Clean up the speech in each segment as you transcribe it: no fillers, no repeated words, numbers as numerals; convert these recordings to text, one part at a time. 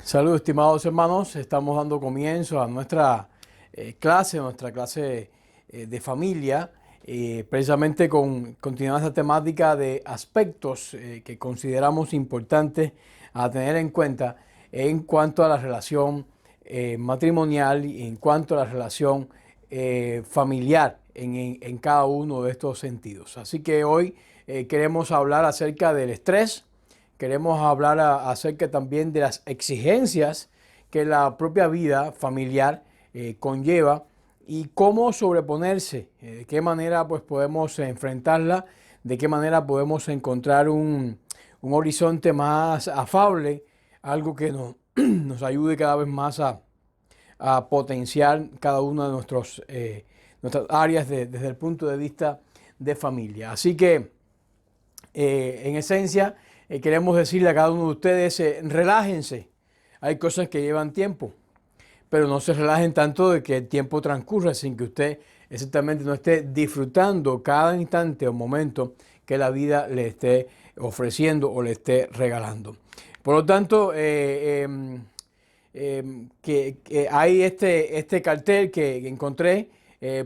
Saludos, estimados hermanos. Estamos dando comienzo a nuestra clase de familia, precisamente continuando esta temática de aspectos que consideramos importantes a tener en cuenta en cuanto a la relación matrimonial y en cuanto a la relación familiar en cada uno de estos sentidos. Así que hoy queremos hablar acerca del estrés. Queremos hablar acerca también de las exigencias que la propia vida familiar conlleva y cómo sobreponerse, de qué manera pues, podemos enfrentarla, de qué manera podemos encontrar un horizonte más afable, algo que nos ayude cada vez más a potenciar cada una de nuestras áreas desde el punto de vista de familia. Así que, en esencia, queremos decirle a cada uno de ustedes, relájense. Hay cosas que llevan tiempo, pero no se relajen tanto de que el tiempo transcurra sin que usted exactamente no esté disfrutando cada instante o momento que la vida le esté ofreciendo o le esté regalando. Por lo tanto, que hay este cartel que encontré,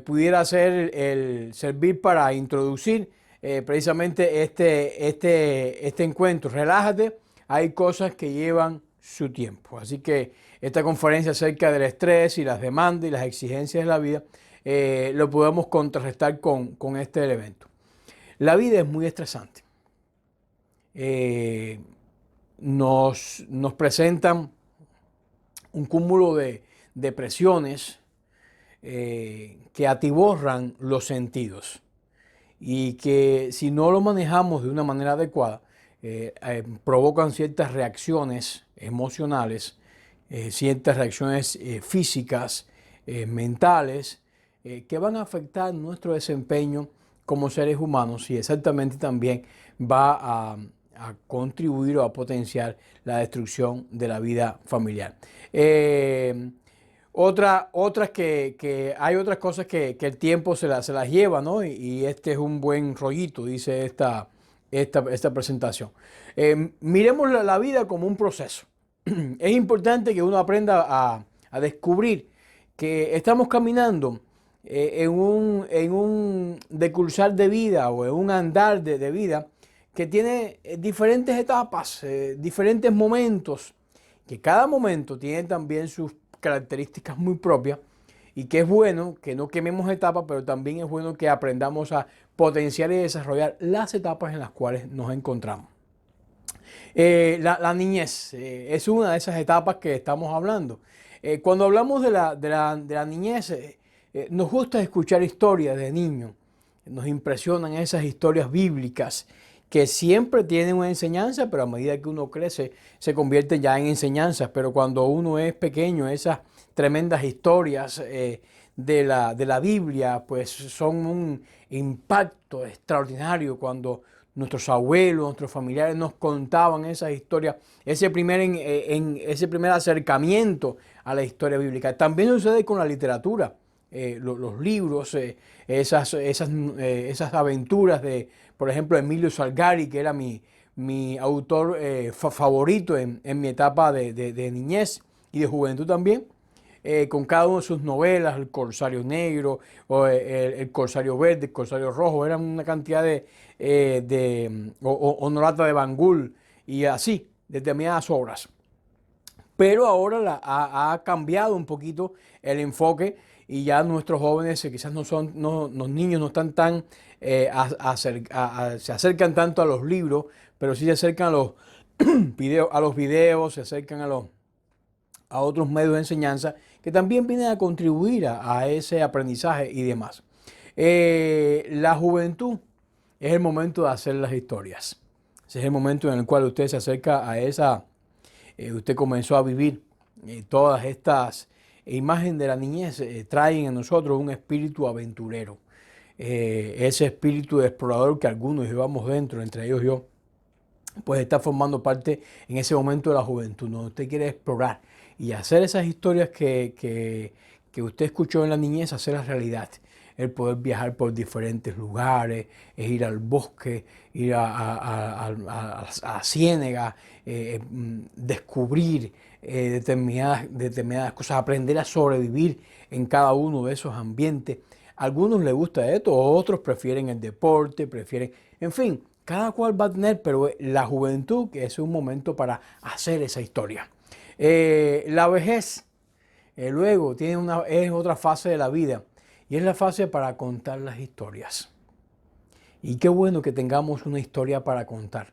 pudiera servir para introducir precisamente este encuentro. Relájate, hay cosas que llevan su tiempo. Así que esta conferencia acerca del estrés y las demandas y las exigencias de la vida lo podemos contrarrestar con este elemento. La vida es muy estresante. Nos presentan un cúmulo de presiones que atiborran los sentidos y que si no lo manejamos de una manera adecuada, provocan ciertas reacciones emocionales, ciertas reacciones físicas, mentales, que van a afectar nuestro desempeño como seres humanos y exactamente también va a contribuir o a potenciar la destrucción de la vida familiar. Otras que hay otras cosas que el tiempo se las lleva, ¿no? Y este es un buen rollito, dice esta presentación. Miremos la vida como un proceso. Es importante que uno aprenda a descubrir que estamos caminando en un decursar de vida o en un andar de vida que tiene diferentes etapas, diferentes momentos, que cada momento tiene también sus características muy propias y que es bueno que no quememos etapas, pero también es bueno que aprendamos a potenciar y desarrollar las etapas en las cuales nos encontramos. La niñez es una de esas etapas que estamos hablando. Cuando hablamos de la niñez, nos gusta escuchar historias de niños, nos impresionan esas historias bíblicas que siempre tienen una enseñanza, pero a medida que uno crece se convierten ya en enseñanzas. Pero cuando uno es pequeño, esas tremendas historias de la Biblia, pues son un impacto extraordinario cuando nuestros abuelos, nuestros familiares nos contaban esas historias, ese primer acercamiento a la historia bíblica. También sucede con la literatura. Los libros, esas aventuras de, por ejemplo, Emilio Salgari, que era mi autor favorito en mi etapa de niñez y de juventud también, con cada una de sus novelas, El Corsario Negro, o el Corsario Verde, El Corsario Rojo, eran una cantidad Honorata de Bangull y así, determinadas obras. Pero ahora ha cambiado un poquito el enfoque y ya nuestros jóvenes quizás los niños no están tan, se acercan tanto a los libros, pero sí se acercan a los videos, se acercan a otros medios de enseñanza que también vienen a contribuir a ese aprendizaje y demás. La juventud es el momento de hacer las historias. Ese es el momento en el cual usted se acerca a usted comenzó a vivir todas estas imágenes de la niñez, traen en nosotros un espíritu aventurero. Ese espíritu de explorador que algunos llevamos dentro, entre ellos yo, pues está formando parte en ese momento de la juventud, donde usted quiere explorar y hacer esas historias que usted escuchó en la niñez, hacerlas realidad. el poder viajar por diferentes lugares, ir al bosque, ir a la ciénaga, descubrir determinadas cosas, aprender a sobrevivir en cada uno de esos ambientes. A algunos les gusta esto, otros prefieren el deporte, en fin, cada cual va a tener, pero la juventud que es un momento para hacer esa historia. La vejez luego es otra fase de la vida y es la fase para contar las historias. Y qué bueno que tengamos una historia para contar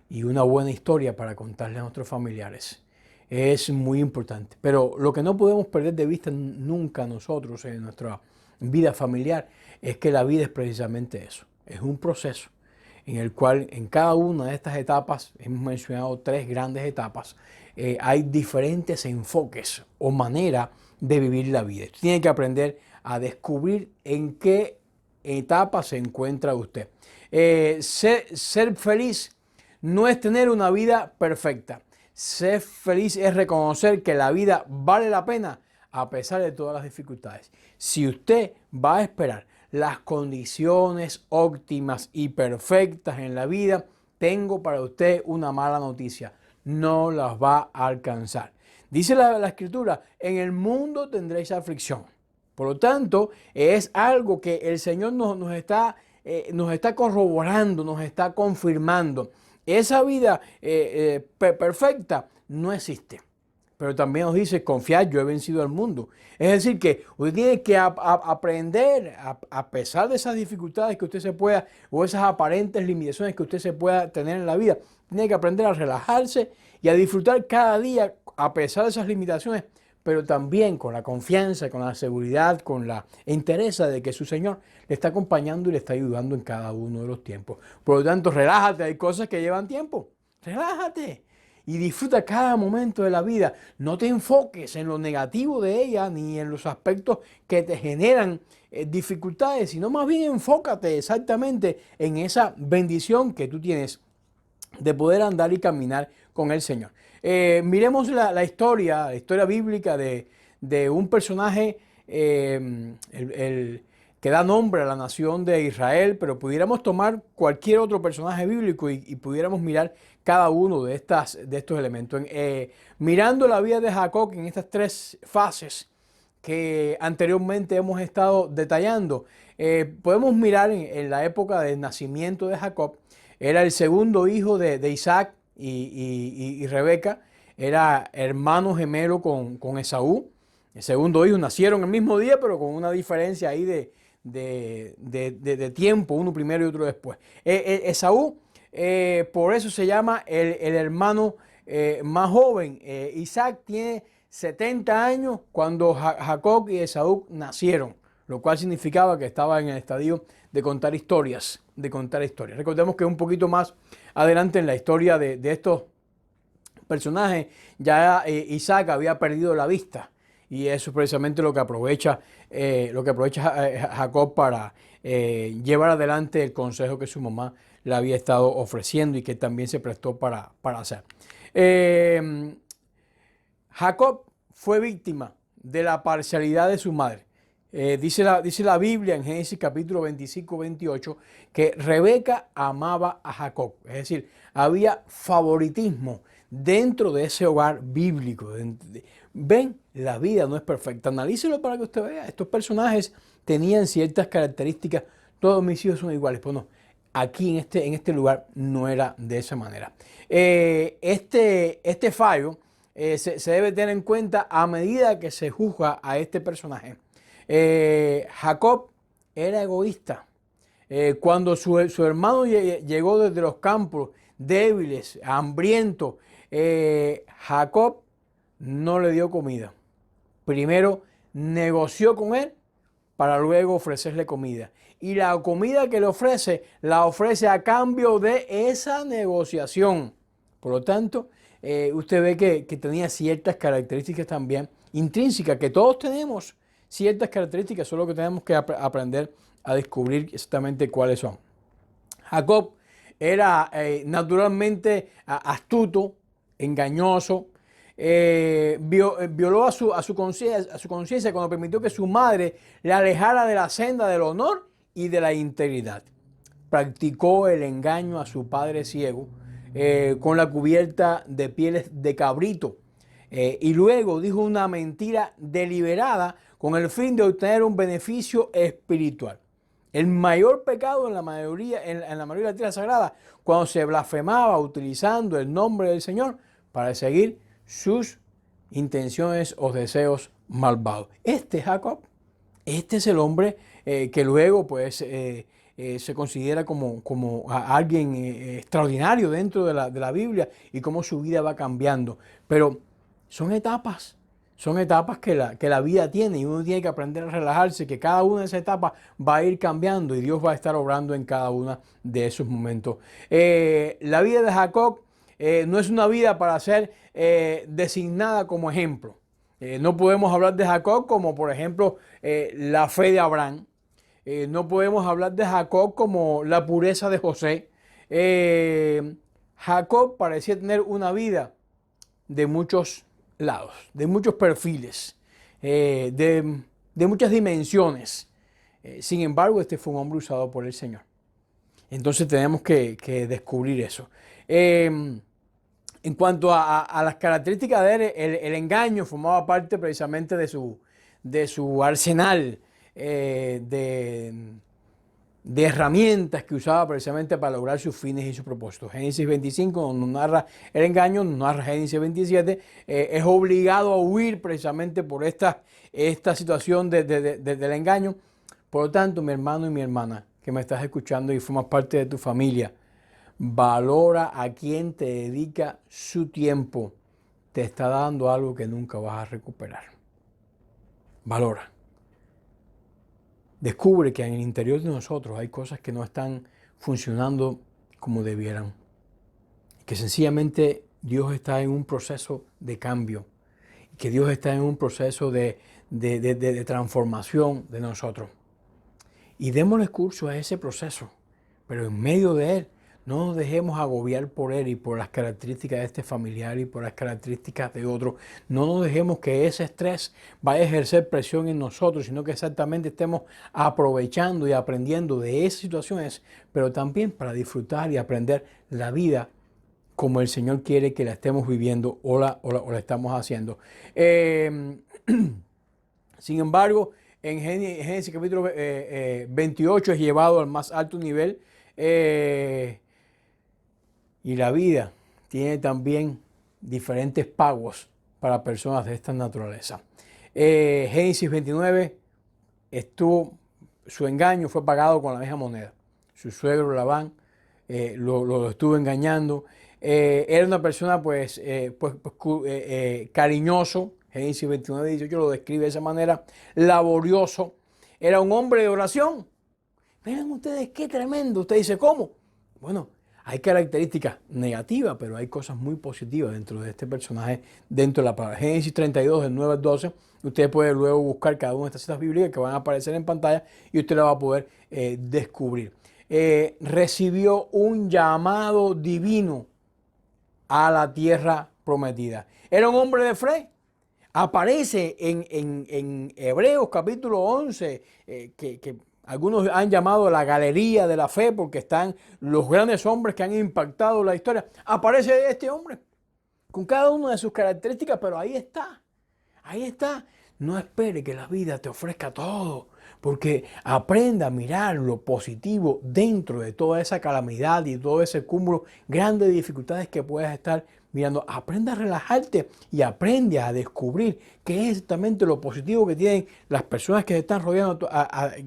y una buena historia para contarle a nuestros familiares. Es muy importante. Pero lo que no podemos perder de vista nunca nosotros en nuestra vida familiar es que la vida es precisamente eso. Es un proceso en el cual en cada una de estas etapas, hemos mencionado 3 grandes etapas, hay diferentes enfoques o maneras de vivir la vida. Tiene que aprender a descubrir en qué etapa se encuentra usted. Ser feliz no es tener una vida perfecta. Ser feliz es reconocer que la vida vale la pena a pesar de todas las dificultades. Si usted va a esperar las condiciones óptimas y perfectas en la vida, tengo para usted una mala noticia. No las va a alcanzar. Dice la Escritura, en el mundo tendréis aflicción. Por lo tanto, es algo que el Señor nos está corroborando, nos está confirmando. Esa vida perfecta no existe. Pero también nos dice, confiad, yo he vencido al mundo. Es decir, que usted tiene que aprender, a pesar de esas dificultades que usted se pueda, o esas aparentes limitaciones que usted se pueda tener en la vida, tiene que aprender a relajarse y a disfrutar cada día a pesar de esas limitaciones, pero también con la confianza, con la seguridad, con la entereza de que su Señor le está acompañando y le está ayudando en cada uno de los tiempos. Por lo tanto, relájate, hay cosas que llevan tiempo. Relájate y disfruta cada momento de la vida. No te enfoques en lo negativo de ella ni en los aspectos que te generan dificultades, sino más bien enfócate exactamente en esa bendición que tú tienes de poder andar y caminar con el Señor. Miremos la historia bíblica de un personaje que da nombre a la nación de Israel, pero pudiéramos tomar cualquier otro personaje bíblico y pudiéramos mirar cada uno de estos elementos. Mirando la vida de Jacob en estas 3 fases que anteriormente hemos estado detallando, podemos mirar en la época del nacimiento de Jacob. Era el segundo hijo de Isaac y Rebeca. Era hermano gemelo con Esaú. El segundo hijo, nacieron el mismo día, pero con una diferencia ahí de tiempo, uno primero y otro después. Esaú, por eso se llama el hermano más joven. Isaac tiene 70 años cuando Jacob y Esaú nacieron, lo cual significaba que estaba en el estadio de contar historias, Recordemos que un poquito más adelante en la historia de estos personajes, ya Isaac había perdido la vista. Y eso es precisamente lo que aprovecha Jacob para llevar adelante el consejo que su mamá le había estado ofreciendo y que también se prestó para hacer. Jacob fue víctima de la parcialidad de su madre. Dice la Biblia en Génesis capítulo 25-28 que Rebeca amaba a Jacob. Es decir, había favoritismo dentro de ese hogar bíblico. Ven, la vida no es perfecta. Analícelo para que usted vea. Estos personajes tenían ciertas características. Todos mis hijos son iguales. Pues no, aquí en este lugar no era de esa manera. Este fallo se debe tener en cuenta a medida que se juzga a este personaje. Jacob era egoísta. Cuando su hermano llegó desde los campos, débiles, hambriento, Jacob no le dio comida. Primero negoció con él para luego ofrecerle comida. Y la comida que le ofrece, la ofrece a cambio de esa negociación. Por lo tanto, usted ve que tenía ciertas características también intrínsecas, que todos tenemos ciertas características, solo que tenemos que aprender a descubrir exactamente cuáles son. Jacob era naturalmente astuto, engañoso, violó a su conciencia cuando permitió que su madre le alejara de la senda del honor y de la integridad. Practicó el engaño a su padre ciego con la cubierta de pieles de cabrito. Y luego dijo una mentira deliberada con el fin de obtener un beneficio espiritual. El mayor pecado en la mayoría de la tierra sagrada, cuando se blasfemaba utilizando el nombre del Señor para seguir sus intenciones o deseos malvados. Este es Jacob, este es el hombre que luego pues se considera como alguien extraordinario dentro de la Biblia y cómo su vida va cambiando. Pero son etapas que la vida tiene y uno tiene que aprender a relajarse, que cada una de esas etapas va a ir cambiando y Dios va a estar obrando en cada uno de esos momentos. La vida de Jacob no es una vida para ser designada como ejemplo. No podemos hablar de Jacob como, por ejemplo, la fe de Abraham. No podemos hablar de Jacob como la pureza de José. Jacob parecía tener una vida de muchos lados, de muchos perfiles, de muchas dimensiones. Sin embargo, este fue un hombre usado por el Señor. Entonces tenemos que descubrir eso. En cuanto a las características de él, el engaño formaba parte precisamente de su arsenal de herramientas que usaba precisamente para lograr sus fines y sus propósitos. Génesis 25 nos narra el engaño, nos narra Génesis 27, es obligado a huir precisamente por esta situación del engaño. Por lo tanto, mi hermano y mi hermana que me estás escuchando y formas parte de tu familia, valora a quien te dedica su tiempo. Te está dando algo que nunca vas a recuperar. Valora. Descubre que en el interior de nosotros hay cosas que no están funcionando como debieran. Que sencillamente Dios está en un proceso de cambio. Que Dios está en un proceso de transformación de nosotros. Y démosle curso a ese proceso. Pero en medio de él, no nos dejemos agobiar por él y por las características de este familiar y por las características de otro. No nos dejemos que ese estrés vaya a ejercer presión en nosotros, sino que exactamente estemos aprovechando y aprendiendo de esas situaciones, pero también para disfrutar y aprender la vida como el Señor quiere que la estemos viviendo o la estamos haciendo. Sin embargo, en Génesis capítulo 28 es llevado al más alto nivel. Y la vida tiene también diferentes pagos para personas de esta naturaleza. Génesis 29 su engaño fue pagado con la misma moneda. Su suegro Labán lo estuvo engañando. Era una persona cariñoso. Génesis 29, 18 lo describe de esa manera. Laborioso. Era un hombre de oración. Miren ustedes qué tremendo. Usted dice, ¿cómo? Bueno, hay características negativas, pero hay cosas muy positivas dentro de este personaje, dentro de la palabra. Génesis 32, del 9 al 12, usted puede luego buscar cada una de estas citas bíblicas que van a aparecer en pantalla y usted la va a poder descubrir. Recibió un llamado divino a la tierra prometida. Era un hombre de fe. Aparece en Hebreos capítulo 11, que algunos han llamado la galería de la fe porque están los grandes hombres que han impactado la historia. Aparece este hombre con cada una de sus características, pero ahí está. Ahí está. No espere que la vida te ofrezca todo, porque aprenda a mirar lo positivo dentro de toda esa calamidad y todo ese cúmulo grande de dificultades que puedas estar mirando. Aprenda a relajarte y aprende a descubrir qué es exactamente lo positivo que tienen las personas que te están rodeando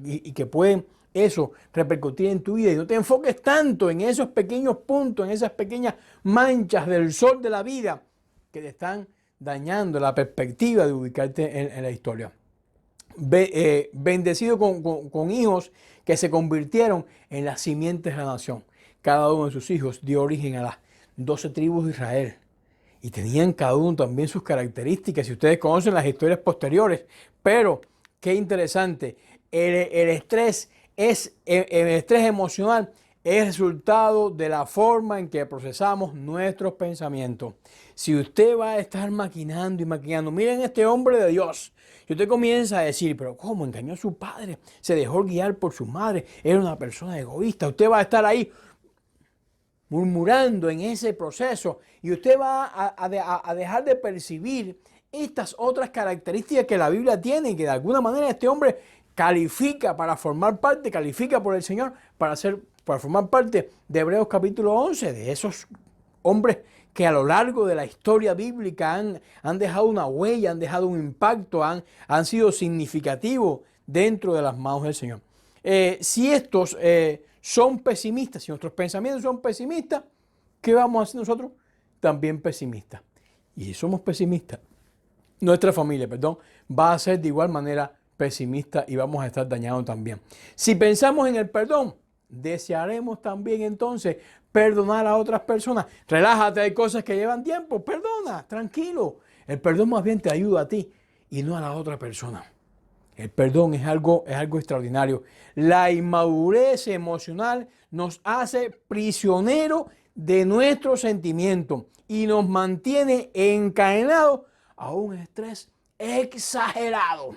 y que pueden eso repercutir en tu vida. Y no te enfoques tanto en esos pequeños puntos, en esas pequeñas manchas del sol de la vida que te están dañando la perspectiva de ubicarte en la historia. Bendecido con hijos que se convirtieron en las simientes de la nación. Cada uno de sus hijos dio origen a las 12 tribus de Israel. Y tenían cada uno también sus características. Y ustedes conocen las historias posteriores. Pero, qué interesante, el estrés emocional es resultado de la forma en que procesamos nuestros pensamientos. Si usted va a estar maquinando y maquinando, miren este hombre de Dios, y usted comienza a decir, pero ¿cómo engañó a su padre? Se dejó guiar por su madre, era una persona egoísta. Usted va a estar ahí murmurando en ese proceso y usted va a dejar de percibir estas otras características que la Biblia tiene y que de alguna manera este hombre califica para formar parte, califica por el Señor para formar parte de Hebreos capítulo 11, de esos hombres que a lo largo de la historia bíblica han dejado una huella, han dejado un impacto, han sido significativos dentro de las manos del Señor. Si estos son pesimistas, si nuestros pensamientos son pesimistas, ¿qué vamos a hacer nosotros? También pesimistas. Y si somos pesimistas, nuestra familia, va a ser de igual manera pesimista y vamos a estar dañados también. Si pensamos en el perdón, desearemos también entonces perdonar a otras personas. Relájate, hay cosas que llevan tiempo, perdona, tranquilo. El perdón más bien te ayuda a ti y no a la otra persona. El perdón es algo extraordinario. La inmadurez emocional nos hace prisioneros de nuestros sentimientos y nos mantiene encadenados a un estrés exagerado.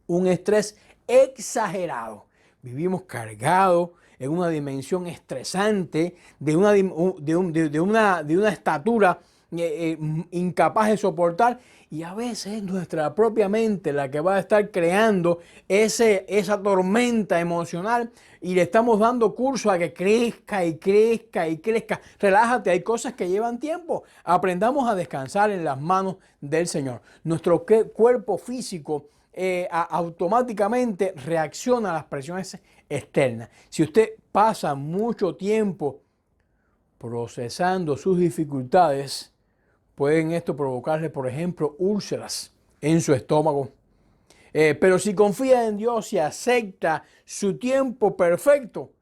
Un estrés exagerado. Vivimos cargados en una dimensión estresante, de una estatura incapaz de soportar, y a veces es nuestra propia mente la que va a estar creando esa tormenta emocional y le estamos dando curso a que crezca y crezca y crezca. Relájate, hay cosas que llevan tiempo. Aprendamos a descansar en las manos del Señor. Nuestro cuerpo físico automáticamente reacciona a las presiones externas. Si usted pasa mucho tiempo procesando sus dificultades, pueden esto provocarle, por ejemplo, úlceras en su estómago. Pero si confía en Dios y acepta su tiempo perfecto,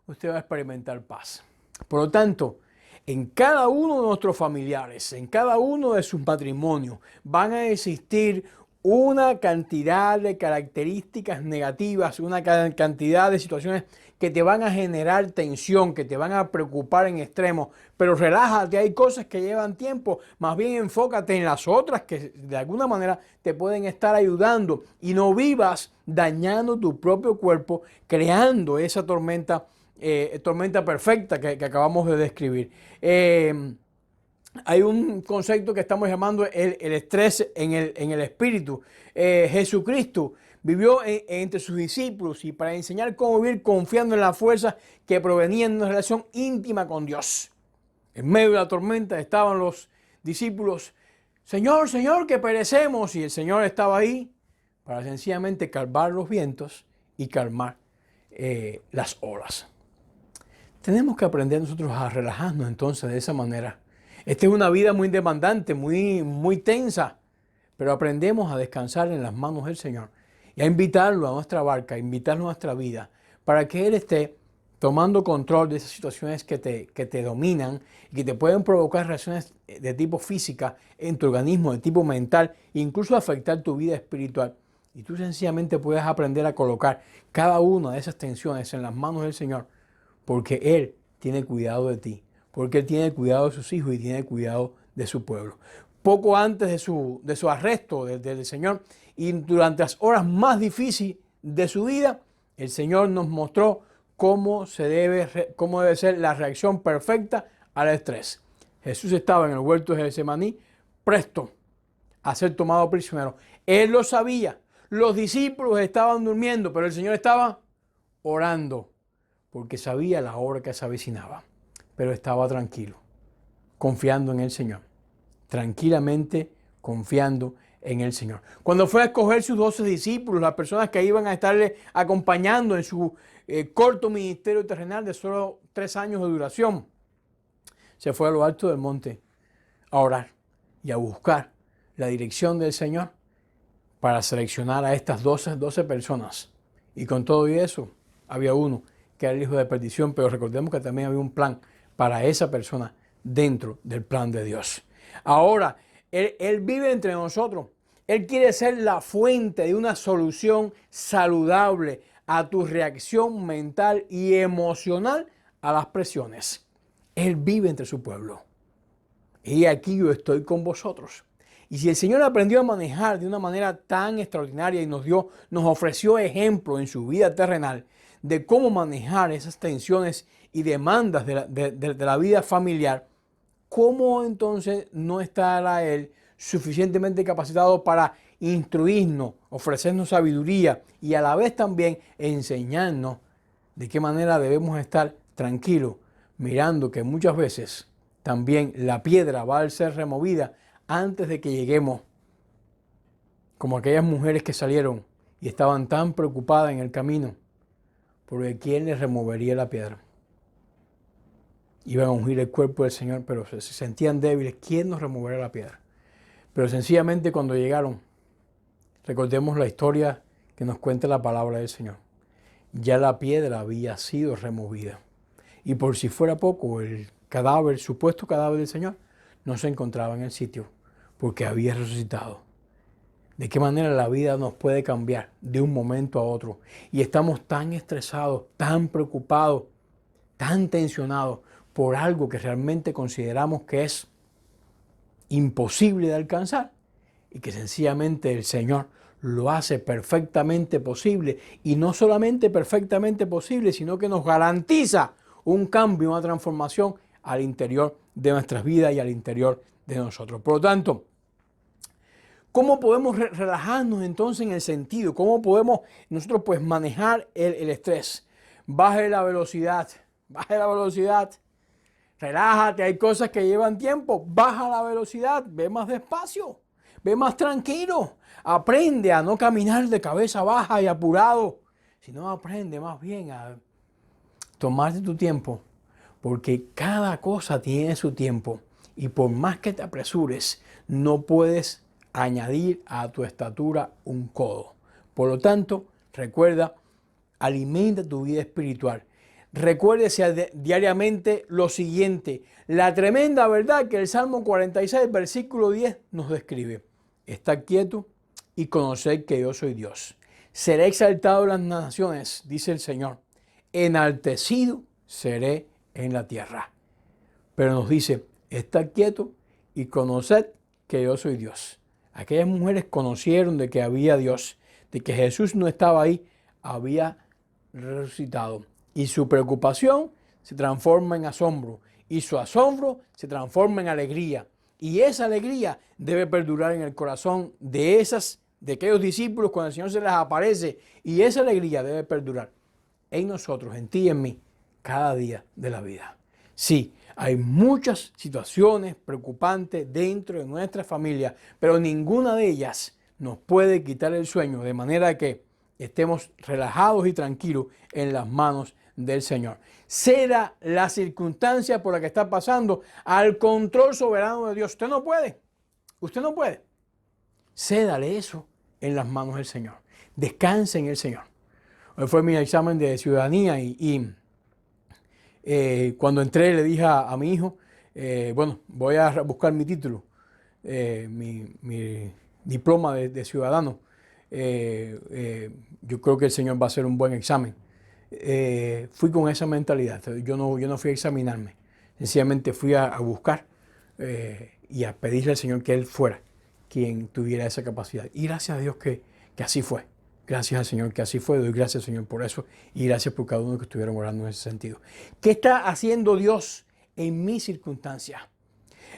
usted va a experimentar paz. Por lo tanto, en cada uno de nuestros familiares, en cada uno de sus matrimonios, van a existir una cantidad de características negativas, una cantidad de situaciones que te van a generar tensión, que te van a preocupar en extremo. Pero relájate, hay cosas que llevan tiempo. Más bien enfócate en las otras que de alguna manera te pueden estar ayudando y no vivas dañando tu propio cuerpo, creando esa tormenta perfecta que acabamos de describir. Hay un concepto que estamos llamando el estrés en el espíritu. Jesucristo vivió entre sus discípulos y para enseñar cómo vivir confiando en las fuerzas que provenían de una relación íntima con Dios. En medio de la tormenta estaban los discípulos, Señor, Señor, que perecemos. Y el Señor estaba ahí para sencillamente calmar los vientos y calmar las olas. Tenemos que aprender nosotros a relajarnos entonces de esa manera. Esta es una vida muy demandante, muy tensa, pero aprendemos a descansar en las manos del Señor y a invitarlo a nuestra barca, a invitarlo a nuestra vida, para que Él esté tomando control de esas situaciones que te dominan y que te pueden provocar reacciones de tipo física en tu organismo, de tipo mental, e incluso afectar tu vida espiritual. Y tú sencillamente puedes aprender a colocar cada una de esas tensiones en las manos del Señor, porque Él tiene cuidado de ti, porque Él tiene cuidado de sus hijos y tiene cuidado de su pueblo. Poco antes de su arresto del Señor y durante las horas más difíciles de su vida, el Señor nos mostró cómo debe ser la reacción perfecta al estrés. Jesús estaba en el huerto de Getsemaní, presto a ser tomado prisionero. Él lo sabía. Los discípulos estaban durmiendo, pero el Señor estaba orando, porque sabía la hora que se avecinaba. Pero estaba tranquilo, confiando en el Señor. Tranquilamente confiando en el Señor. Cuando fue a escoger sus 12 discípulos, las personas que iban a estarle acompañando en su corto ministerio terrenal de solo 3 años de duración, se fue a lo alto del monte a orar y a buscar la dirección del Señor para seleccionar a estas 12 personas. Y con todo eso, había uno que era el hijo de perdición, pero recordemos que también había un plan para esa persona dentro del plan de Dios. Ahora, Él vive entre nosotros. Él quiere ser la fuente de una solución saludable a tu reacción mental y emocional a las presiones. Él vive entre su pueblo. Y aquí yo estoy con vosotros. Y si el Señor aprendió a manejar de una manera tan extraordinaria y nos ofreció ejemplo en su vida terrenal de cómo manejar esas tensiones y demandas de la vida familiar, ¿cómo entonces no estará Él suficientemente capacitado para instruirnos, ofrecernos sabiduría y a la vez también enseñarnos de qué manera debemos estar tranquilos, mirando que muchas veces también la piedra va a ser removida antes de que lleguemos, como aquellas mujeres que salieron y estaban tan preocupadas en el camino, porque ¿quién les removería la piedra? Iban a ungir el cuerpo del Señor, pero se sentían débiles. ¿Quién nos removerá la piedra? Pero sencillamente cuando llegaron, recordemos la historia que nos cuenta la palabra del Señor. Ya la piedra había sido removida. Y por si fuera poco, el supuesto cadáver del Señor, no se encontraba en el sitio porque había resucitado. ¿De qué manera la vida nos puede cambiar de un momento a otro? Y estamos tan estresados, tan preocupados, tan tensionados por algo que realmente consideramos que es imposible de alcanzar y que sencillamente el Señor lo hace perfectamente posible, y no solamente perfectamente posible, sino que nos garantiza un cambio, una transformación al interior de nuestras vidas y al interior de nosotros. Por lo tanto, ¿cómo podemos relajarnos entonces en el sentido? ¿Cómo podemos nosotros pues manejar el estrés? Baje la velocidad, relájate, hay cosas que llevan tiempo, baja la velocidad, ve más despacio, ve más tranquilo, aprende a no caminar de cabeza baja y apurado, sino aprende más bien a tomarte tu tiempo, porque cada cosa tiene su tiempo y por más que te apresures, no puedes añadir a tu estatura un codo. Por lo tanto, recuerda, alimenta tu vida espiritual. Recuérdese diariamente lo siguiente, la tremenda verdad que el Salmo 46, versículo 10 nos describe. Estad quieto y conoced que yo soy Dios. Seré exaltado en las naciones, dice el Señor. Enaltecido seré en la tierra. Pero nos dice, estad quieto y conoced que yo soy Dios. Aquellas mujeres conocieron de que había Dios, de que Jesús no estaba ahí, había resucitado. Y su preocupación se transforma en asombro. Y su asombro se transforma en alegría. Y esa alegría debe perdurar en el corazón de aquellos discípulos cuando el Señor se les aparece. Y esa alegría debe perdurar en nosotros, en ti y en mí, cada día de la vida. Sí, hay muchas situaciones preocupantes dentro de nuestra familia, pero ninguna de ellas nos puede quitar el sueño, de manera que estemos relajados y tranquilos en las manos del Señor. Ceda la circunstancia por la que está pasando al control soberano de Dios. Usted no puede. Cédale eso en las manos del Señor. Descanse en el Señor. Hoy fue mi examen de ciudadanía y cuando entré le dije a mi hijo, voy a buscar mi título, mi diploma de ciudadano. Yo creo que el Señor va a hacer un buen examen. Fui con esa mentalidad. Yo no fui a examinarme. Sencillamente fui a buscar y a pedirle al Señor que Él fuera quien tuviera esa capacidad. Y gracias a Dios que así fue. Gracias al Señor que así fue. Doy gracias al Señor por eso. Y gracias por cada uno que estuvieron orando en ese sentido. ¿Qué está haciendo Dios en mi circunstancia?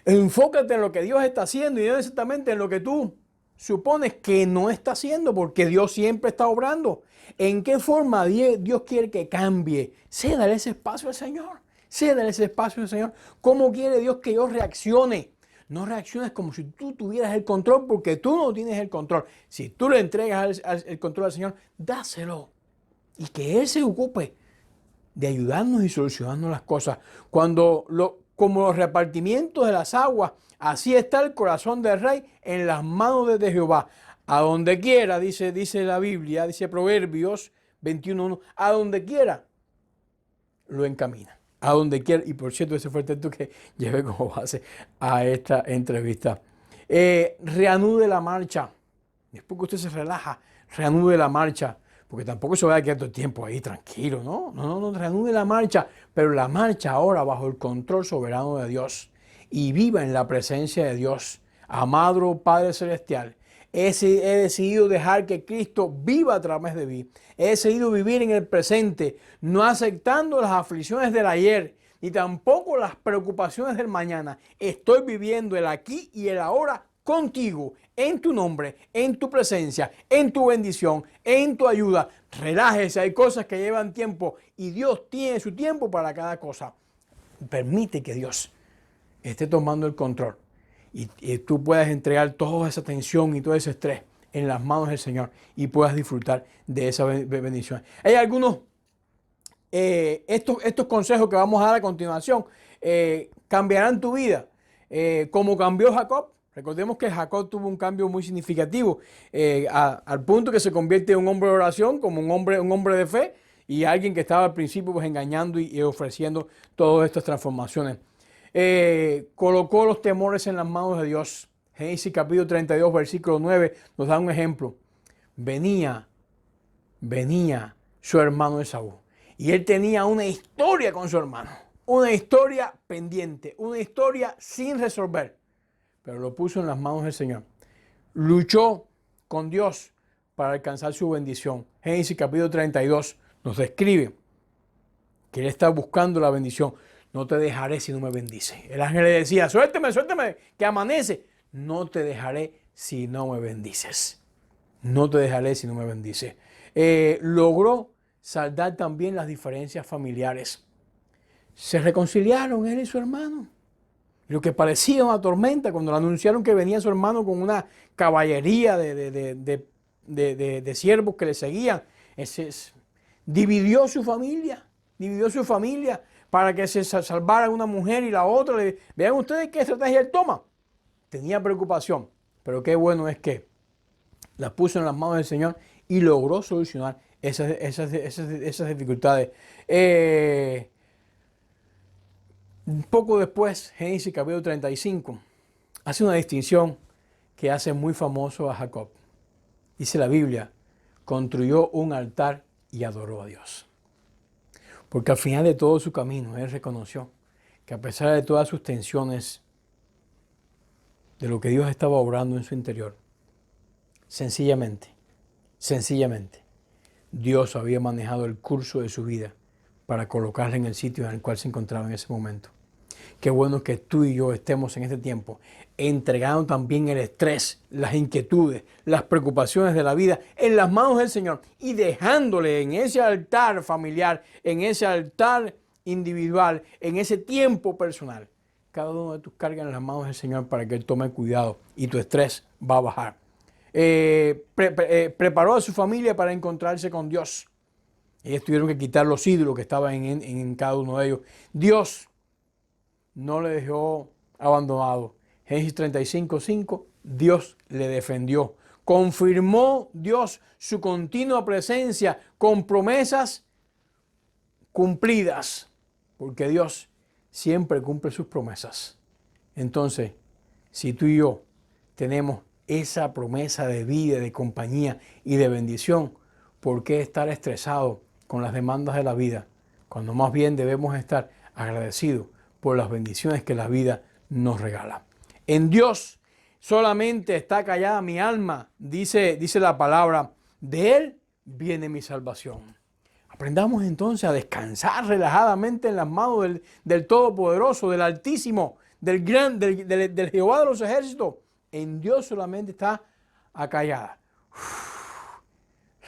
Enfócate en lo que Dios está haciendo y no exactamente en lo que tú supones que no está haciendo, porque Dios siempre está obrando. ¿En qué forma Dios quiere que cambie? Cédale ese espacio al Señor. Cédale ese espacio al Señor. ¿Cómo quiere Dios que yo reaccione? No reacciones como si tú tuvieras el control, porque tú no tienes el control. Si tú le entregas el control al Señor, dáselo. Y que Él se ocupe de ayudarnos y solucionarnos las cosas. Como los repartimientos de las aguas, así está el corazón del rey en las manos de Jehová. A donde quiera, dice la Biblia, dice Proverbios 21:1, a donde quiera lo encamina. A donde quiera. Y por cierto, ese fue el texto que llevé como base a esta entrevista. Reanude la marcha. Después que usted se relaja, reanude la marcha. porque tampoco se va a quedar todo el tiempo ahí tranquilo, ¿no? No, reanude la marcha, pero la marcha ahora bajo el control soberano de Dios y viva en la presencia de Dios. Amado Padre Celestial, he decidido dejar que Cristo viva a través de mí. He decidido vivir en el presente, no aceptando las aflicciones del ayer, ni tampoco las preocupaciones del mañana. Estoy viviendo el aquí y el ahora contigo, en tu nombre, en tu presencia, en tu bendición, en tu ayuda. Relájese, hay cosas que llevan tiempo y Dios tiene su tiempo para cada cosa. Permite que Dios esté tomando el control y tú puedas entregar toda esa tensión y todo ese estrés en las manos del Señor y puedas disfrutar de esa bendición. Hay algunos, estos consejos que vamos a dar a continuación cambiarán tu vida, como cambió Jacob. Recordemos que Jacob tuvo un cambio muy significativo, al punto que se convierte en un hombre de oración, como un hombre de fe, y alguien que estaba al principio pues engañando y ofreciendo todas estas transformaciones. Colocó los temores en las manos de Dios. Génesis capítulo 32, versículo 9 nos da un ejemplo. Venía su hermano Esaú y él tenía una historia con su hermano, una historia pendiente, una historia sin resolver, pero lo puso en las manos del Señor. Luchó con Dios para alcanzar su bendición. Génesis capítulo 32 nos describe que él está buscando la bendición. No te dejaré si no me bendice. El ángel le decía, suélteme, que amanece. No te dejaré si no me bendices. No te dejaré si no me bendices. Logró saldar también las diferencias familiares. Se reconciliaron él y su hermano. Lo que parecía una tormenta, cuando le anunciaron que venía su hermano con una caballería de siervos que le seguían, dividió su familia para que se salvara una mujer y la otra. Vean ustedes qué estrategia él toma. Tenía preocupación, pero qué bueno es que la puso en las manos del Señor y logró solucionar esas dificultades. Poco después, Génesis capítulo 35 hace una distinción que hace muy famoso a Jacob. Dice la Biblia, construyó un altar y adoró a Dios. Porque al final de todo su camino, él reconoció que a pesar de todas sus tensiones, de lo que Dios estaba obrando en su interior, sencillamente, Dios había manejado el curso de su vida para colocarle en el sitio en el cual se encontraba en ese momento. Qué bueno que tú y yo estemos en este tiempo entregando también el estrés, las inquietudes, las preocupaciones de la vida en las manos del Señor y dejándole en ese altar familiar, en ese altar individual, en ese tiempo personal, cada uno de tus cargas en las manos del Señor para que Él tome cuidado y tu estrés va a bajar. Preparó a su familia para encontrarse con Dios. Ellos tuvieron que quitar los ídolos que estaban en cada uno de ellos. Dios no le dejó abandonado. Génesis 35:5, Dios le defendió. Confirmó Dios su continua presencia con promesas cumplidas, porque Dios siempre cumple sus promesas. Entonces, si tú y yo tenemos esa promesa de vida, de compañía y de bendición, ¿por qué estar estresado con las demandas de la vida? Cuando más bien debemos estar agradecidos por las bendiciones que la vida nos regala. En Dios solamente está callada mi alma, dice la palabra, de Él viene mi salvación. Aprendamos entonces a descansar relajadamente en las manos del Todopoderoso, del Altísimo, del Jehová de los ejércitos. En Dios solamente está acallada.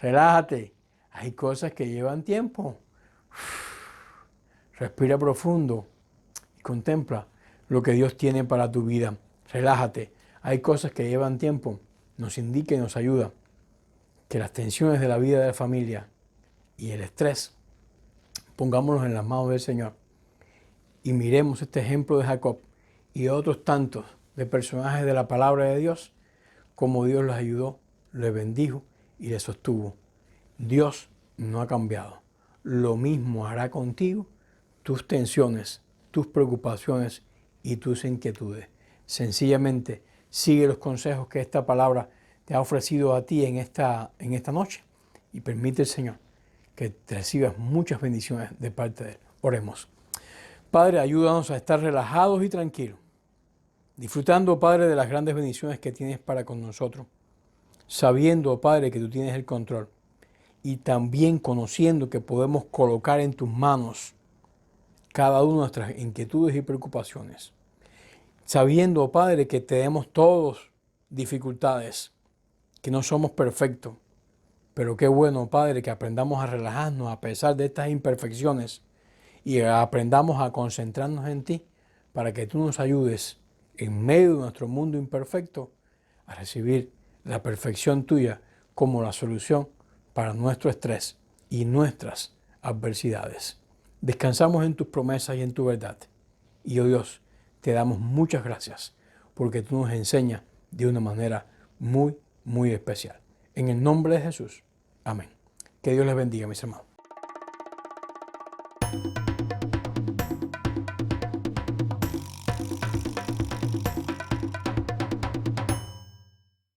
Relájate. Hay cosas que llevan tiempo. Respira profundo y contempla lo que Dios tiene para tu vida. Relájate. Hay cosas que llevan tiempo. Nos indica y nos ayuda que las tensiones de la vida de la familia y el estrés, pongámonos en las manos del Señor y miremos este ejemplo de Jacob y otros tantos de personajes de la palabra de Dios, como Dios los ayudó, les bendijo y les sostuvo. Dios no ha cambiado. Lo mismo hará contigo, tus tensiones, tus preocupaciones y tus inquietudes. Sencillamente sigue los consejos que esta palabra te ha ofrecido a ti en esta noche y permite, Señor, que te recibas muchas bendiciones de parte de Él. Oremos. Padre, ayúdanos a estar relajados y tranquilos, disfrutando, Padre, de las grandes bendiciones que tienes para con nosotros, sabiendo, Padre, que tú tienes el control y también conociendo que podemos colocar en tus manos cada una de nuestras inquietudes y preocupaciones, sabiendo, Padre, que tenemos todos dificultades, que no somos perfectos, pero qué bueno, Padre, que aprendamos a relajarnos a pesar de estas imperfecciones y aprendamos a concentrarnos en ti para que tú nos ayudes en medio de nuestro mundo imperfecto a recibir la perfección tuya como la solución para nuestro estrés y nuestras adversidades. Descansamos en tus promesas y en tu verdad. Y, oh Dios, te damos muchas gracias porque tú nos enseñas de una manera muy, muy especial. En el nombre de Jesús. Amén. Que Dios les bendiga, mis hermanos.